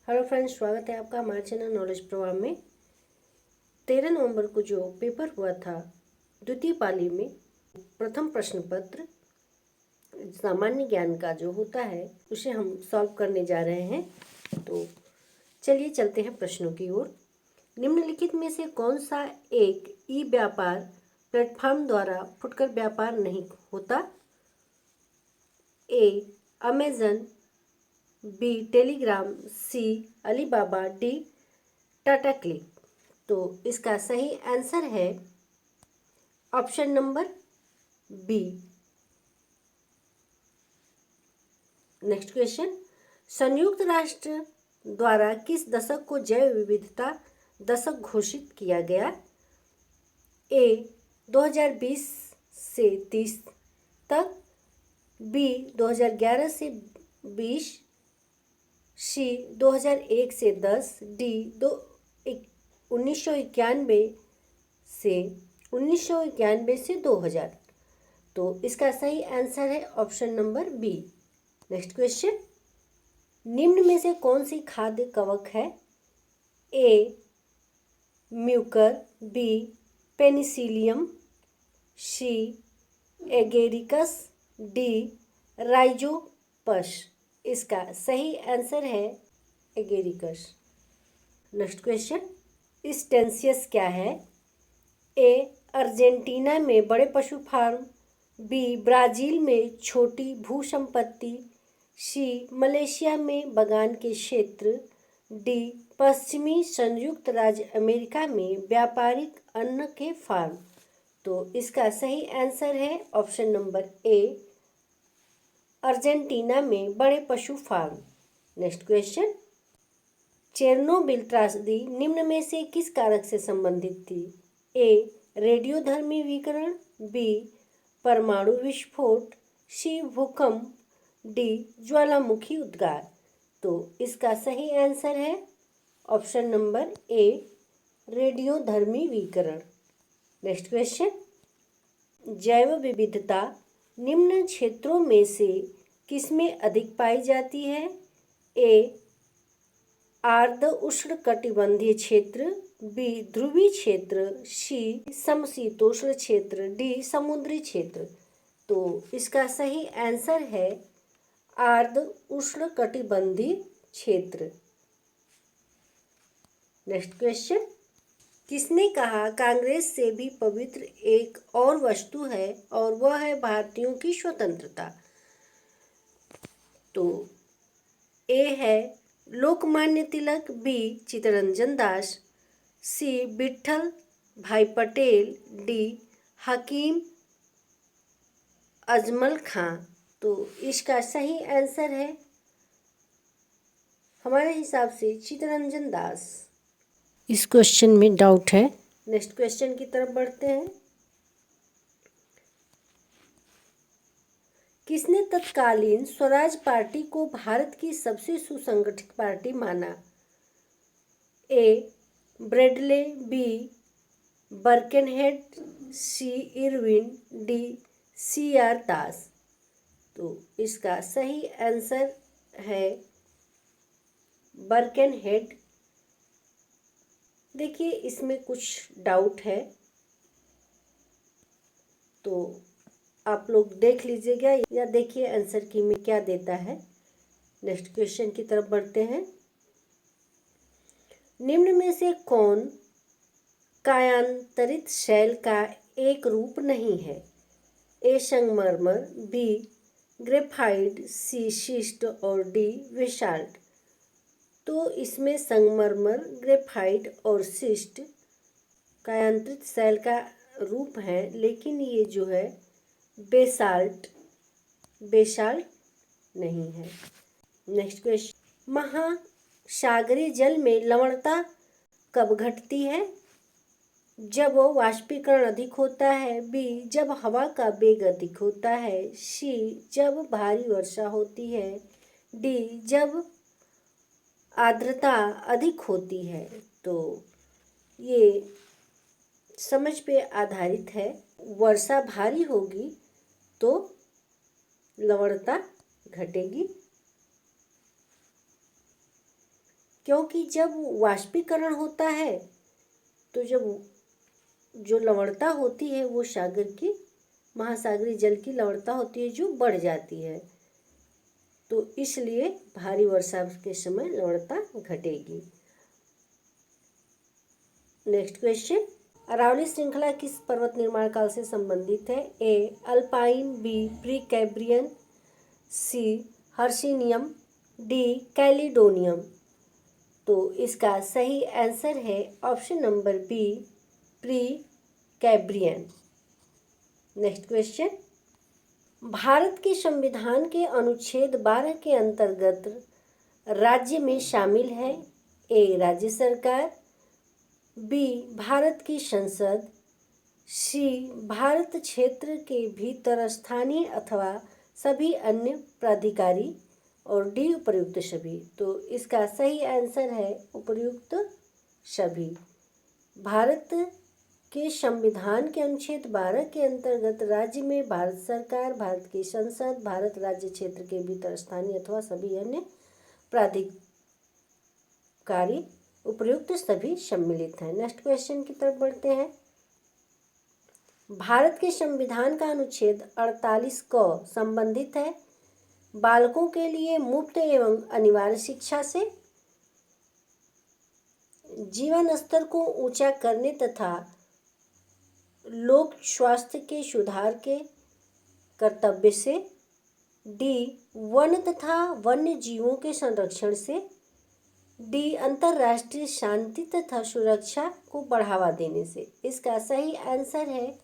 Hello friends, स्वागत है आपका हमारे चैनल नॉलेज प्रवाह में। 13 नवंबर को जो पेपर हुआ था द्वितीय पाली में, प्रथम प्रश्न पत्र सामान्य ज्ञान का जो होता है उसे हम सॉल्व करने जा रहे हैं। तो चलिए चलते हैं प्रश्नों की ओर। निम्नलिखित में से कौन सा एक ई व्यापार प्लेटफॉर्म द्वारा फुटकर व्यापार नहीं होता? A Amazon, B Telegram, C Alibaba, D Tata Cliq. तो इसका सही आंसर है option number B. Next question, संयुक्त राष्ट्र द्वारा किस दशक को जैव विविधता दशक घोषित किया गया? ए 2020 से 30 तक, बी 2011 से 20, सी 2001 से 10, डी 1991 से 2000। तो इसका सही आंसर है option number B. Next question, निम्न में से कौन सी खाद्य कवक है? A mucor, B penicillium, C agaricus, D rhizopus. इसका सही आंसर है एगेरिकस। नेक्स्ट क्वेश्चन, स्टेंसियस क्या है? ए अर्जेंटीना में बड़े पशु फार्म, बी ब्राज़ील में छोटी भूसंपत्ति, सी मलेशिया में बगान के क्षेत्र, डी पश्चिमी संयुक्त राज्य अमेरिका में व्यापारिक अन्न के फार्म। तो इसका सही आंसर है ऑप्शन नंबर ए, अर्जेंटीना में बड़े पशु फार्म। नेक्स्ट क्वेश्चन, चेरनोबिल त्रासदी निम्न में से किस कारक से संबंधित थी? ए रेडियोधर्मी विकिरण, बी परमाणु विस्फोट, सी भूकंप, डी ज्वालामुखी उद्गार। तो इसका सही आंसर है ऑप्शन नंबर ए, रेडियोधर्मी विकिरण। नेक्स्ट क्वेश्चन, जैव विविधता निम्न क्षेत्रों में से किसमें अधिक पाई जाती है? ए आर्द्र उष्णकटिबंधीय क्षेत्र, बी ध्रुवीय क्षेत्र, सी समशीतोष्ण क्षेत्र, डी समुद्री क्षेत्र। तो इसका सही आंसर है आर्द्र उष्णकटिबंधीय क्षेत्र। नेक्स्ट क्वेश्चन, किसने कहा कांग्रेस से भी पवित्र एक और वस्तु है और वह है भारतीयों की स्वतंत्रता? तो ए है लोकमान्य तिलक, बी चित्तरंजन दास, सी विट्ठल भाई पटेल, डी हकीम अजमल खां। तो इसका सही आंसर है हमारे हिसाब से चित्तरंजन दास। इस क्वेश्चन में डाउट है। नेक्स्ट क्वेश्चन की तरफ बढ़ते हैं। किसने तत्कालीन स्वराज पार्टी को भारत की सबसे सुसंगठित पार्टी माना? ए ब्रेडले, बी बर्केनहेड, सी इरविन, डी CR दास। तो इसका सही आंसर है बर्केनहेड। देखिए इसमें कुछ डाउट है तो आप लोग देख लीजिएगा या देखिए आंसर की में क्या देता है। नेक्स्ट क्वेश्चन की तरफ बढ़ते हैं। निम्न में से कौन कायांतरित शैल का एक रूप नहीं है? ए संगमरमर, बी ग्रेफाइट, सी शिस्ट और डी बेसाल्ट। तो इसमें संगमरमर, ग्रेफाइट और शिस्ट कायांतरित शैल का रूप है, लेकिन ये जो है बेसाल्ट नहीं है। नेक्स्ट क्वेश्चन, महासागरीय जल में लवणता कब घटती है? जब वाष्पीकरण अधिक होता है, बी जब हवा का वेग अधिक होता है, सी जब भारी वर्षा होती है, डी जब आर्द्रता अधिक होती है। तो ये समझ पे आधारित है। वर्षा भारी होगी तो लवणता घटेगी। क्योंकि जब वाष्पीकरण होता है तो जब जो लवणता होती है वो सागर की महासागरीय जल की लवणता होती है जो बढ़ जाती है, तो इसलिए भारी वर्षा के समय लवणता घटेगी। नेक्स्ट क्वेश्चन, अरावली श्रृंखला किस पर्वत निर्माण काल से संबंधित है? A Alpine, B Precambrian, C Hercynian, D Caledonian. तो इसका सही आंसर है option number B Precambrian. Next question, भारत के संविधान के अनुच्छेद 12 के अंतर्गत राज्य में शामिल है? ए राज्य सरकार, बी भारत की संसद, सी भारत क्षेत्र के भीतर स्थानीय अथवा सभी अन्य प्राधिकारी, और डी उपर्युक्त सभी। तो इसका सही आंसर है उपर्युक्त सभी। भारत के संविधान के अनुच्छेद 12 के अंतर्गत राज्य में भारत सरकार, भारत की संसद, भारत राज्य क्षेत्र के भीतर स्थानीय अथवा सभी अन्य प्राधिकारी, उपर्युक्त सभी सम्मिलित हैं। नेक्स्ट क्वेश्चन की तरफ बढ़ते हैं। भारत के संविधान का अनुच्छेद 48 को संबंधित है बालकों के लिए मुफ्त एवं अनिवार्य शिक्षा से, जीवन स्तर को ऊंचा करने तथा लोक स्वास्थ्य के सुधार के कर्तव्य से, डी वन तथा वन्य जीवों के संरक्षण से, डी अंतर्राष्ट्रीय शांति तथा सुरक्षा को बढ़ावा देने से। इसका सही आंसर है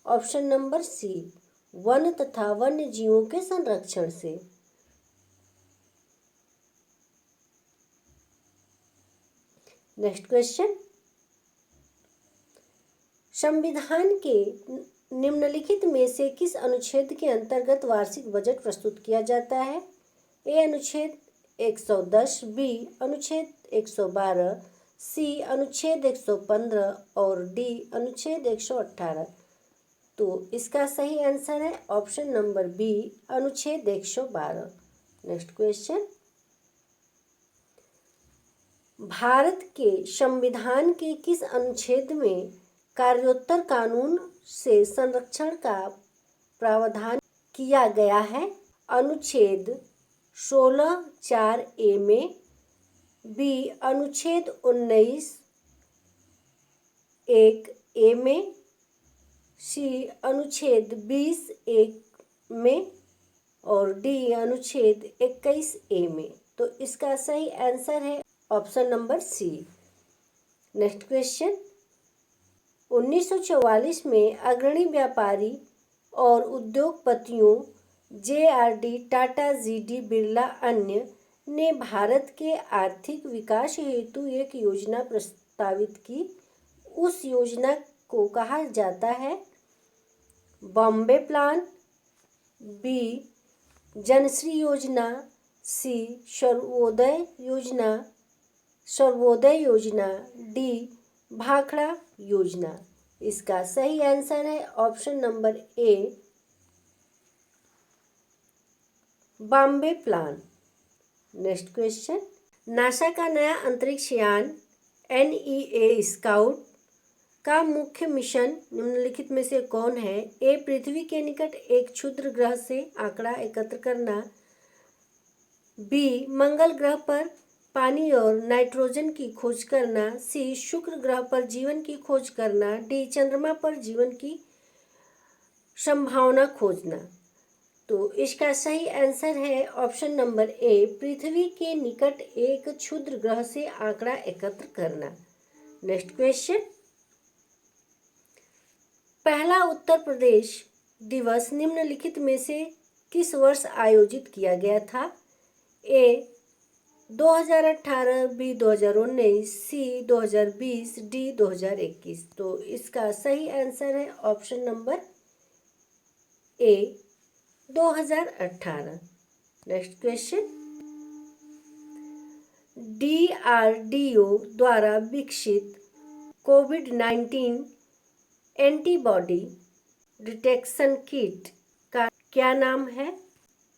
ऑप्शन नंबर सी वन तथा वन्य जीवों के संरक्षण से। नेक्स्ट क्वेश्चन, संविधान के निम्नलिखित में से किस अनुच्छेद के अंतर्गत वार्षिक बजट प्रस्तुत किया जाता है? ए अनुच्छेद 110, बी अनुच्छेद 112, सी अनुच्छेद 115 और डी अनुच्छेद 118। तो इसका सही आंसर है ऑप्शन नंबर बी अनुच्छेद 112। नेक्स्ट क्वेश्चन, भारत के संविधान के किस अनुच्छेद में कार्योत्तर कानून से संरक्षण का प्रावधान किया गया है? अनुच्छेद 16(4) में, बी अनुच्छेद 19(1) में, सी अनुच्छेद 20(1) में और डी अनुच्छेद 21(a) में। तो इसका सही आंसर है option number C. Next question, 1944 में अग्रणी व्यापारी और उद्योगपतियों JRD टाटा GD बिरला अन्य ने भारत के आर्थिक विकास हेतु एक योजना प्रस्तावित की। उस योजना को कहा जाता है? बॉम्बे प्लान, बी जनश्री योजना, सी सर्वोदय योजना, डी भाखड़ा योजना। इसका सही आंसर है option number A Bombay plan. Next question, NASA का नया अंतरिक्ष यान NEA स्काउट का मुख्य मिशन निम्नलिखित में से कौन है? ए पृथ्वी के निकट एक क्षुद्र ग्रह से आंकड़ा एकत्र करना, बी मंगल ग्रह पर पानी और नाइट्रोजन की खोज करना, सी शुक्र ग्रह पर जीवन की खोज करना, डी चंद्रमा पर जीवन की संभावना खोजना। तो इसका सही आंसर है ऑप्शन नंबर ए पृथ्वी के निकट एक क्षुद्र ग्रह से आंकड़ा एकत्र करना। नेक्स्ट क्वेश्चन, पहला उत्तर प्रदेश दिवस निम्नलिखित में से किस वर्ष आयोजित किया गया था? ए 2018, बी 2019, सी 2020, डी 2021। तो इसका सही आंसर है option number A 2018। Next question, DRDO द्वारा विकसित कोविड-19 एंटीबॉडी डिटेक्शन किट का क्या नाम है?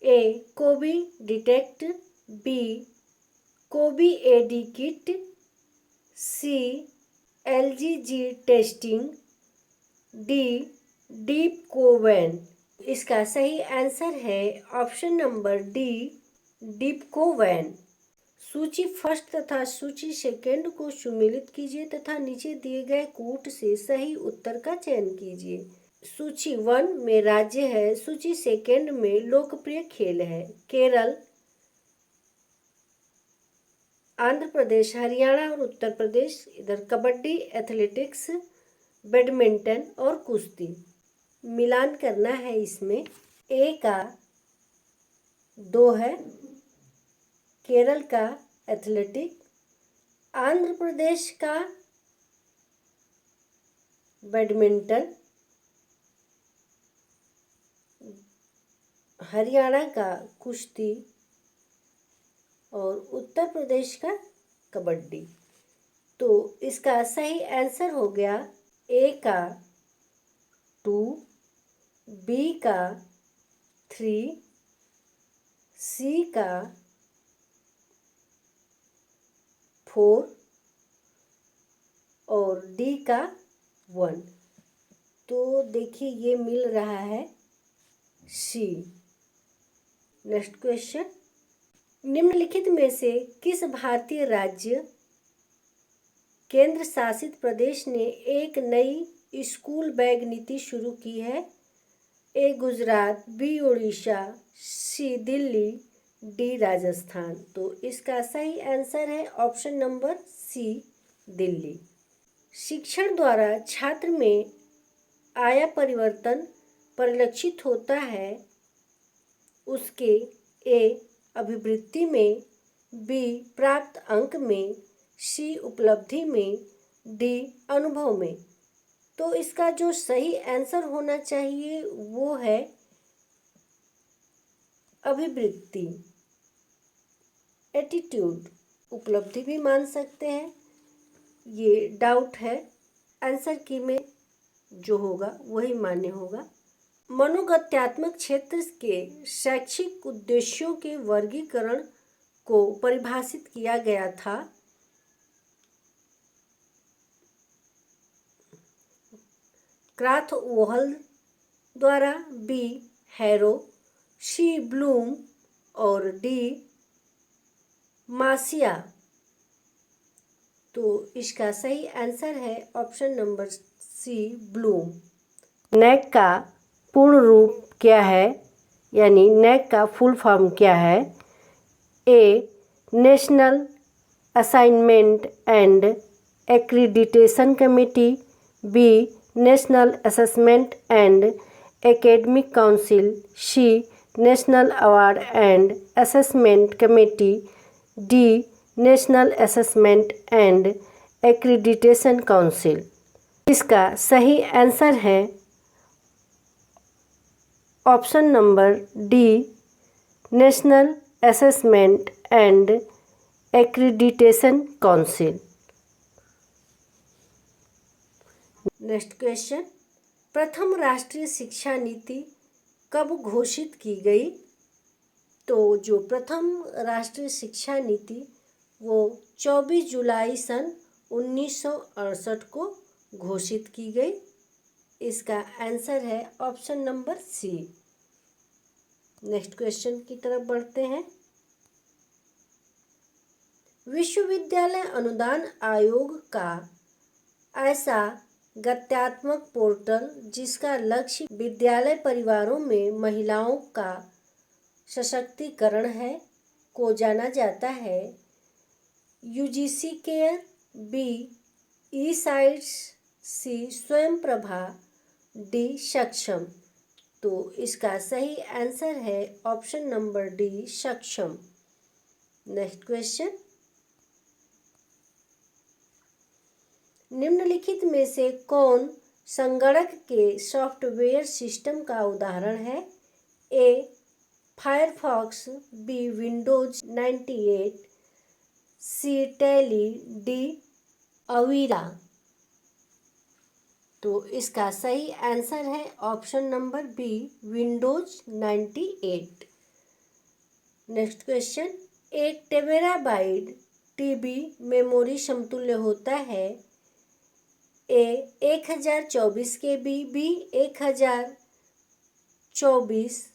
ए कोवी डिटेक्ट, बी कोबी एडी किट, सी एलजीजी टेस्टिंग, डी डीप कोवैन। इसका सही आंसर है ऑप्शन नंबर डी डीप कोवैन। सूची फर्स्ट तथा सूची सेकंड को सुमेलित कीजिए तथा नीचे दिए गए कूट से सही उत्तर का चयन कीजिए। सूची 1 में राज्य है, सूची सेकंड में लोकप्रिय खेल है। केरल, आंध्र प्रदेश, हरियाणा और उत्तर प्रदेश। इधर कबड्डी, एथलेटिक्स, बैडमिंटन और कुश्ती। मिलान करना है इसमें। ए का 2 है, केरल का एथलेटिक, आंध्र प्रदेश का बैडमिंटन, हरियाणा का कुश्ती और उत्तर प्रदेश का कबड्डी। तो इसका सही आंसर हो गया ए का 2, बी का 3, सी का 4 और डी का 1। तो देखिए ये मिल रहा है सी। नेक्स्ट क्वेश्चन, निम्नलिखित में से किस भारतीय राज्य केंद्र शासित प्रदेश ने एक नई स्कूल बैग नीति शुरू की है? ए गुजरात, बी उड़ीसा, सी दिल्ली, डी राजस्थान। तो इसका सही आंसर है ऑप्शन नंबर सी दिल्ली। शिक्षण द्वारा छात्र में आया परिवर्तन परिलक्षित होता है उसके ए अभिवृत्ति में, बी प्राप्त अंक में, सी उपलब्धि में, डी अनुभव में। तो इसका जो सही आंसर होना चाहिए वो है अभिवृत्ति, एटीट्यूड। उपलब्धि भी मान सकते हैं, ये डाउट है। आंसर की में जो होगा वही मान्य होगा। मनोगत्यात्मक क्षेत्र के शैक्षिक उद्देश्यों के वर्गीकरण को परिभाषित किया गया था। क्राथवोहल द्वारा, बी हैरो, सी ब्लूम और डी मासिया। तो इसका सही आंसर है option number C Bloom. NAAC का पूर्ण रूप क्या है, यानी नैक का फुल फॉर्म क्या है? A national assignment and accreditation committee, B national assessment and academic council, C national award and assessment committee, D national assessment and accreditation council. इसका सही आंसर है option number D national assessment and accreditation council. Next question, प्रथम राष्ट्रीय शिक्षा नीति कब घोषित की गई? तो जो प्रथम राष्ट्रीय शिक्षा नीति वो 24 जुलाई सन 1968 को घोषित की गई। इसका आंसर है option number C. Next question की तरफ बढ़ते हैं। विश्वविद्यालय अनुदान आयोग का ऐसा गत्यात्मक पोर्टल जिसका लक्ष्य विद्यालय परिवारों में महिलाओं का सशक्तिकरण है को जाना जाता है? UGC care, B E sites, C Swayam Prabha, D Saksham. तो इसका सही आंसर है option number D Saksham. Next question, निम्नलिखित में से कौन संगणक के सॉफ्टवेयर सिस्टम का उदाहरण है? A Firefox, B Windows 98, C Tally, D Avira. तो इसका सही आंसर है option number B Windows 98। Next question, एक टेराबाइट टीबी मेमोरी समतुल्य होता है? A 1024 KB, B 1024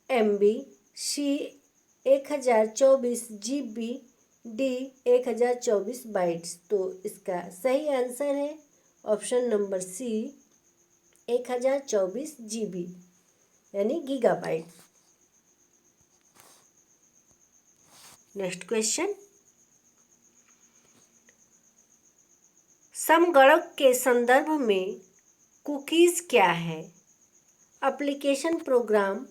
MB, C 1024 GB, D 1024 bytes. तो इसका सही आंसर है ऑप्शन नंबर सी 1024 GB यानी गीगाबाइट। नेक्स्ट क्वेश्चन, समगणक के संदर्भ में कुकीज क्या है? एप्लीकेशन प्रोग्राम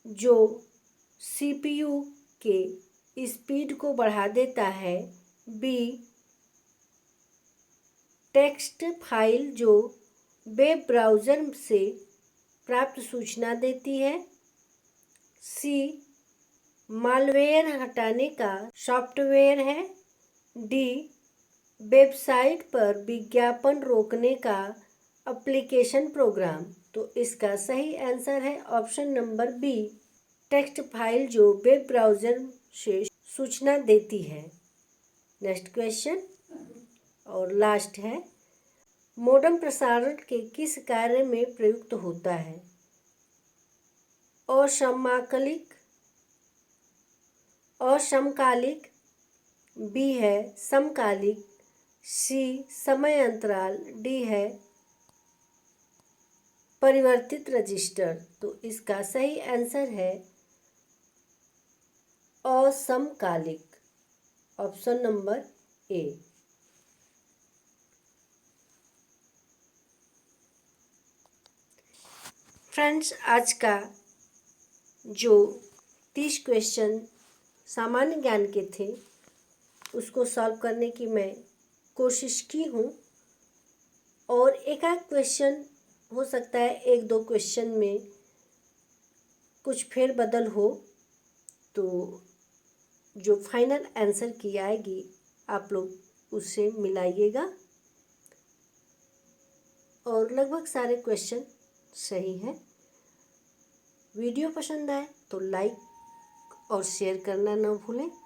जो CPU के स्पीड को बढ़ा देता है। बी टेक्स्ट फाइल जो वेब ब्राउज़र से प्राप्त सूचना देती है। सी मालवेयर हटाने का सॉफ्टवेयर है। डी वेबसाइट पर विज्ञापन रोकने का एप्लीकेशन प्रोग्राम। तो इसका सही आंसर है option number B text file जो वेब ब्राउज़र से सूचना देती है। नेक्स्ट क्वेश्चन और लास्ट है, मोडेम प्रसारण के किस कार्य में प्रयुक्त होता है? असमकालिक, बी है समकालिक, सी समय अंतराल, डी है परिवर्तित रजिस्टर। तो इसका सही आंसर है असमकालिक, ऑप्शन नंबर ए। फ्रेंड्स, आज का जो 30 क्वेश्चन सामान्य ज्ञान के थे उसको सॉल्व करने की मैं कोशिश की हूँ, और एक आध क्वेश्चन हो सकता है, एक दो क्वेश्चन में कुछ फेरबदल हो, तो जो फाइनल आंसर की आएगी आप लोग उससे मिलाइएगा। और लगभग सारे क्वेश्चन सही हैं। वीडियो पसंद आए तो लाइक और शेयर करना ना भूलें।